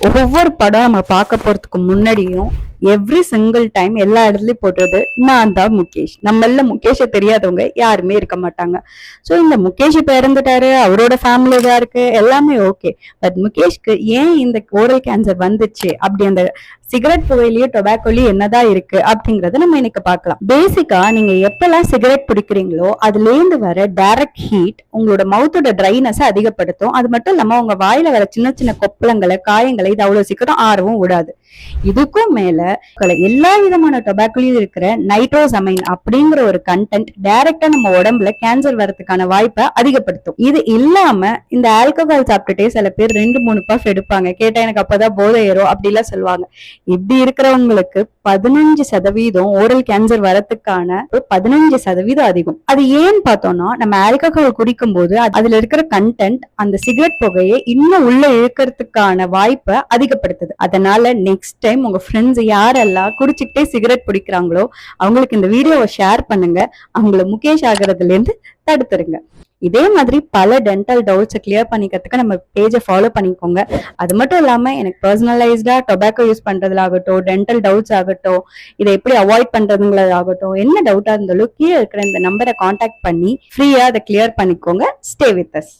ஒவ்வொரு படம் நம்ம பார்க்க போறதுக்கு முன்னாடியும் எவ்ரி சிங்கிள் டைம் எல்லா இடத்துலயும் போடுறது நான் தான் முகேஷ். நம்மள முகேஷை தெரியாதவங்க யாருமே இருக்க மாட்டாங்க. ஸோ இந்த முகேஷ் இப்ப இறந்துட்டாரு, அவரோட ஃபேமிலி இதா இருக்கு, எல்லாமே ஓகே. பட் முகேஷ்க்கு ஏன் இந்த ஓரல் கேன்சர் வந்துச்சு, அப்படி அந்த சிகரெட் புகையிலயோ டொபாக்கோலயும் என்னதான் இருக்கு அப்படிங்கறத நம்ம இன்னைக்கு பார்க்கலாம். பேசிக்கா நீங்க எப்பெல்லாம் சிகரெட் பிடிக்கிறீங்களோ அதுல இருந்து வர டைரக்ட் ஹீட் உங்களோட மவுத்தோட ட்ரைனஸ் அதிகப்படுத்தும். அது மட்டும் இல்லாம உங்க வாயில வர சின்ன சின்ன கொப்பளங்களை, காயங்களை இது அவ்வளவு சீக்கிரம் ஆறவும் விடாது. இதுக்கும் மேல எல்லா விதமான டொபாக்கோலயும் இருக்கிற நைட்ரோசமைன் அப்படிங்கிற ஒரு கண்டென்ட் டைரக்டா நம்ம உடம்புல கேன்சர் வரதுக்கான வாய்ப்பை அதிகப்படுத்தும். இது இல்லாம இந்த ஆல்கஹால் சாப்பிட்டுட்டே சில பேர் 2-3 பஃப் எடுப்பாங்க. கேட்டா எனக்கு அப்பதான் போதை ஏறும் அப்படி எல்லாம் சொல்லுவாங்க. இப்படி இருக்கிறவங்களுக்கு 15% ஓரல் கேன்சர் வரத்துக்கான 15% அதிகம். அது ஏன்னு பார்த்தோம்னா நம்ம ஆல்கஹால் குடிக்கும் போது அதுல இருக்கிற கண்டென்ட் அந்த சிகரெட் புகையை இன்னும் உள்ள இழுக்கிறதுக்கான வாய்ப்பை அதிகப்படுத்துது. அதனால நெக்ஸ்ட் டைம் உங்க ஃப்ரெண்ட்ஸ் யாரெல்லாம் குடிச்சுக்கிட்டே சிகரெட் பிடிக்கிறாங்களோ அவங்களுக்கு இந்த வீடியோவை ஷேர் பண்ணுங்க. அவங்கள முகேஷ் ஆகிறதுல இருந்து தடுத்துருங்க. இதே மாதிரி பல டென்டல் டவுட்ஸை கிளியர் பண்ணிக்கிறதுக்கு நம்ம பேஜை ஃபாலோ பண்ணிக்கோங்க. அது மட்டும் இல்லாம எனக்கு பர்சனலைஸ்டா டொபாக்கோ யூஸ் பண்றதுல ஆகட்டும், டென்டல் டவுட்ஸ் ஆகட்டும், இதை எப்படி அவாய்ட் பண்றதுங்களாகட்டும், என்ன டவுட்டா இருந்தாலும் கீழே இருக்கிற இந்த நம்பரை கான்டாக்ட் பண்ணி ஃப்ரீயா அதை கிளியர் பண்ணிக்கோங்க. Stay with us.